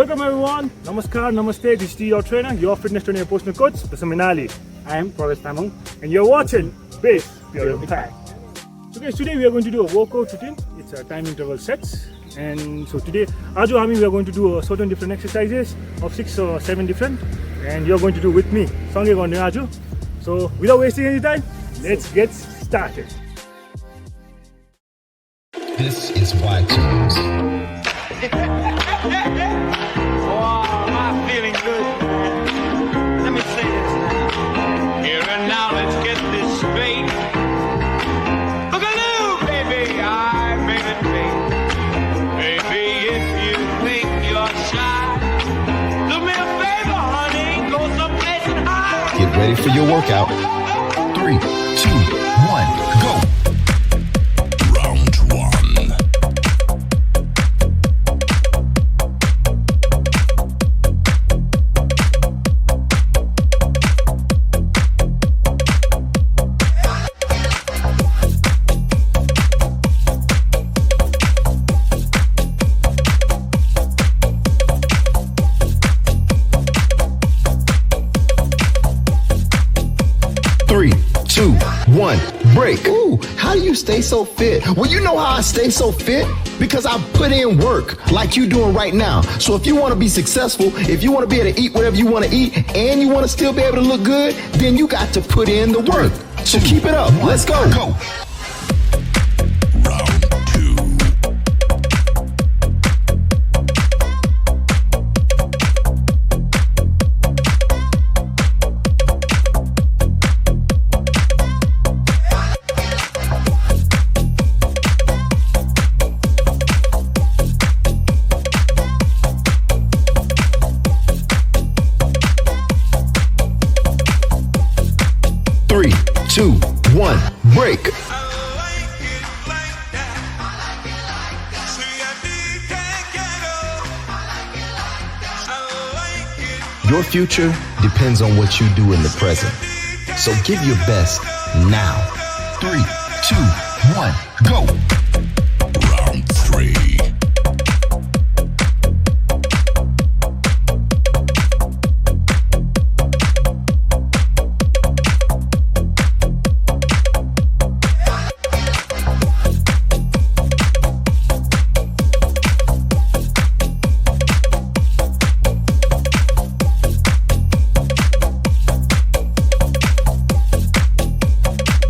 Welcome everyone. Namaskar, namaste. This is your trainer, your fitness trainer, your personal coach, Mr. Minali. I am Provesh Tamang. And you're watching Base Pure Impact. So guys, today we are going to do a workout routine. It's a time interval sets. And so today, we are going to do certain different exercises of 6 or 7 different. And you're going to do with me. So without wasting any time, let's get started. This is why tunes. Oh, am I feeling good? Let me say this now. Here and now, let's get this straight. Boogaloo, baby, I made it big. Baby, if you think you're shy, do me a favor, honey, go someplace and hide. Get ready for your workout. 3, 2, 1, go. Round 1. 3, 2, 1, break. Ooh, how do you stay so fit? Well, you know how I stay so fit? Because I put in work like you doing right now. So if you want to be successful, if you want to be able to eat whatever you want to eat, and you want to still be able to look good, then you got to put in the work. So keep it up. Let's go. Go. Round 2. 3, 2, 1, break. Your future depends on what you do in the present. So give your best now. 3, 2, 1, go. Round 3.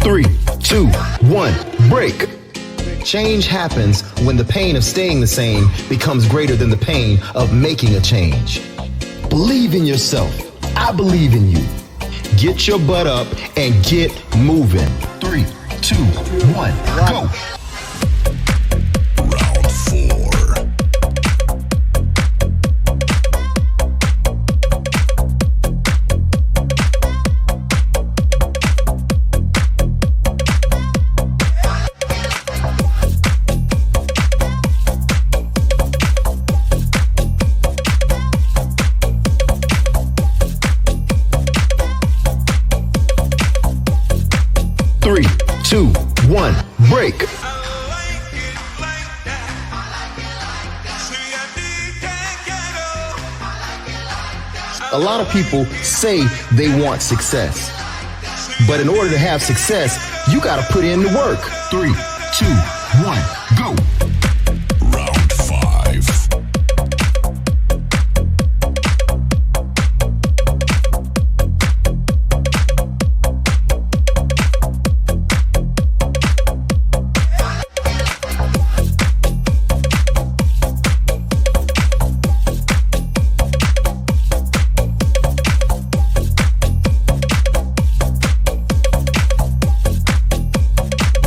3, 2, 1, break. Change happens when the pain of staying the same becomes greater than the pain of making a change. Believe in yourself. I believe in you. Get your butt up and get moving. 3, 2, 1, go. Round 4. 3, 2, 1, break. A lot of people say they want success. But in order to have success, you gotta put in the work. 3, 2, 1, go. Round 5.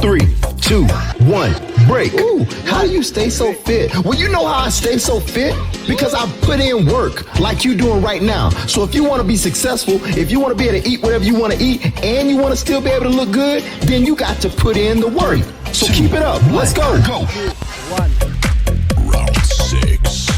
3, 2, 1, break. Ooh, how do you stay so fit? Well, you know how I stay so fit? Because I put in work like you doing right now. So if you want to be successful, if you want to be able to eat whatever you want to eat, and you want to still be able to look good, then you got to put in the work. So keep it up. Let's go. Go. 1. Round 6. 3,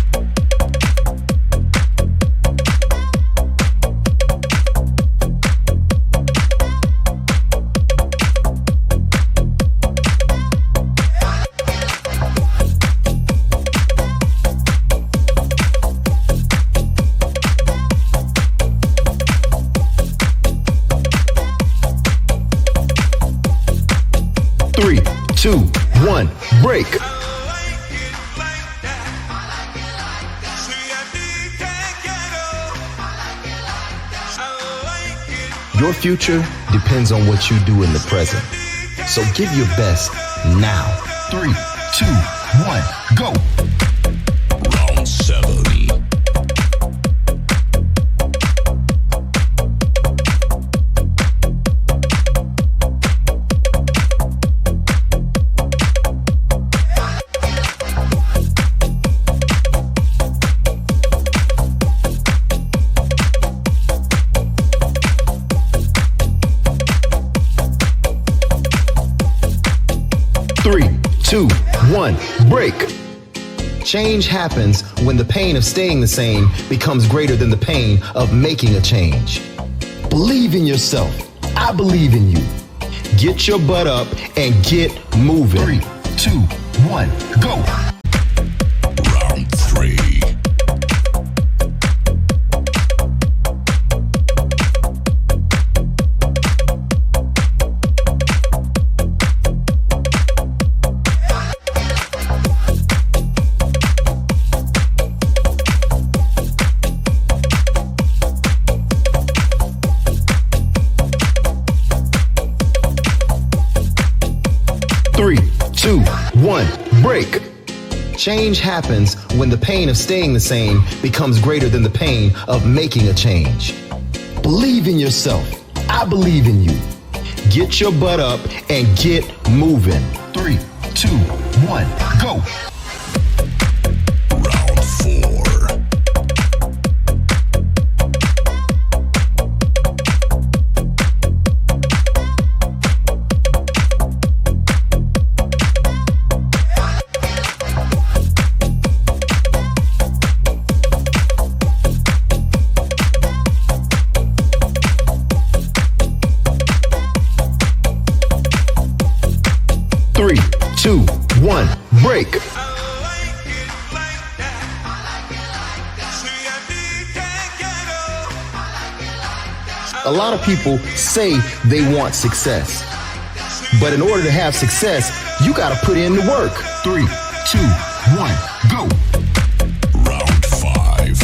3, 2, 1, break. Your future depends on what you do in the present. So give your best now. 3, 2, 1, go. Round 7. 3, 2, 1, break. Change happens when the pain of staying the same becomes greater than the pain of making a change. Believe in yourself. I believe in you. Get your butt up and get moving. 3, 2, 1, go. Round 3. 3, 2, 1, break. Change happens when the pain of staying the same becomes greater than the pain of making a change. Believe in yourself. I believe in you. Get your butt up and get moving. 3, 2, 1, go. Round 4. 3, 2, 1, break. A lot of people say they want success. But in order to have success, you gotta put in the work. 3, 2, 1, go. Round 5.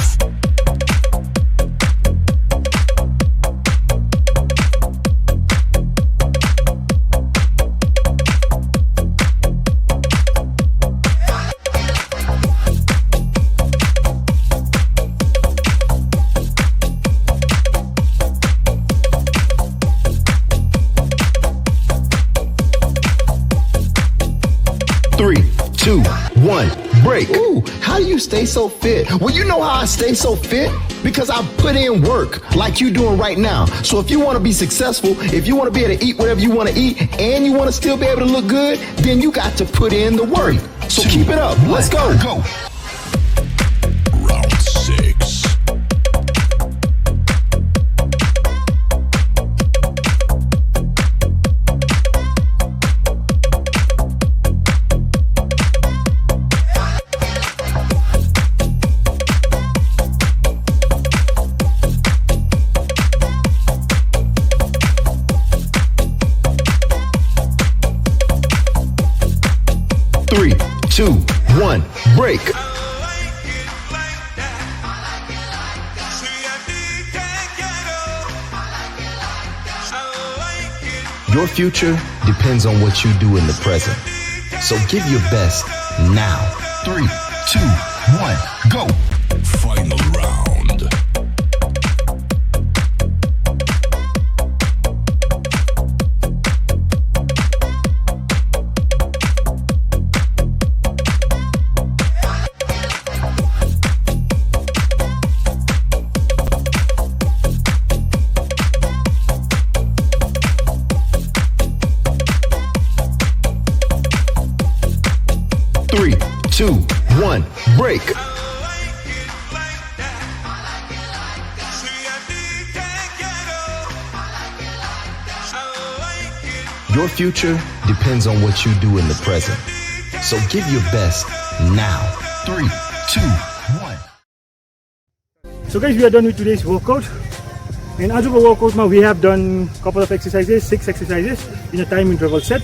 3, 2, 1, break. Ooh, how do you stay so fit? Well, you know how I stay so fit? Because I put in work like you doing right now. So if you want to be successful, if you want to be able to eat whatever you want to eat, and you want to still be able to look good, then you got to put in the work. So keep it up. Let's go. Go. Round 6. 3, 2, 1, break. Your future depends on what you do in the present. So give your best now. 3, 2, 1, go. Final round. 3, 2, 1, break. Your future depends on what you do in the present. So give your best now. 3, 2, 1. So guys, we are done with today's workout. And आजको वर्कआउटमा we have done couple of exercises, 6 exercises in a time interval set.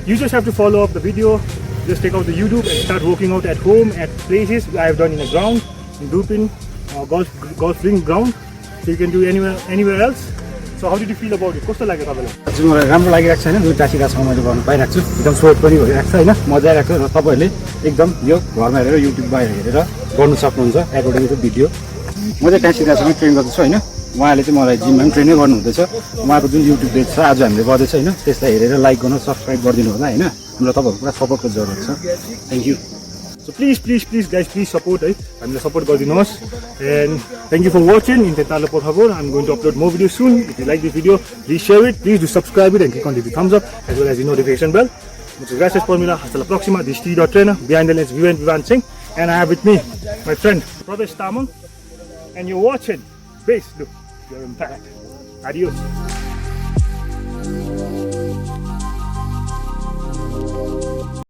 You just have to follow up the video. Just take out the YouTube and start working out at home, at places. I have done in a ground, in Dupin, golf ring ground. So you can do anywhere else. So how did you feel about it? कस्तो लाग्यो तपाईलाई? आज मलाई राम्रो लागिरहेको छ हैन, दुईटा सिकासँग मैले गर्नु पाइरहेको छु। एकदम सोट पनि भइरहेको छ हैन, मजा आइरहेको छ र तपाईहरुले एकदम यो घरमा हेरेर युट्युबमा हेरेर गर्नु सक्नुहुन्छ अकर्डिङ टु भिडियो। म चाहिँ त्यहाँ सिकासँग ट्रेन गर्दैछु हैन। उहाँले चाहिँ मलाई जिममा पनि ट्रेनै गर्नु हुँदैछ। उहाँको जुन युट्युब पेज छ आज हामीले गर्दैछ हैन, त्यसलाई हेरेर लाइक गर्नु, सब्स्क्राइब गरिदिनु होला हैन। हामीलाई तपाईहरुको पुरा सपोर्टको जरुरत छ। Thank you. So please guys, please support है, हामीलाई सपोर्ट गरिदिनुहोस्। And thank you for watching. Intentarlo por favor. I'm going to upload more videos soon. If you like this video, please share it. Please do subscribe it and click on the thumbs up as well as the notification bell. Muchas gracias por mirar. Hasta la próxima. This is T.Trainer. Behind the lens, Vivan Singh. And I have with me my friend Pradesh Tamang. And you're watching Base Look Your Impact. Adios.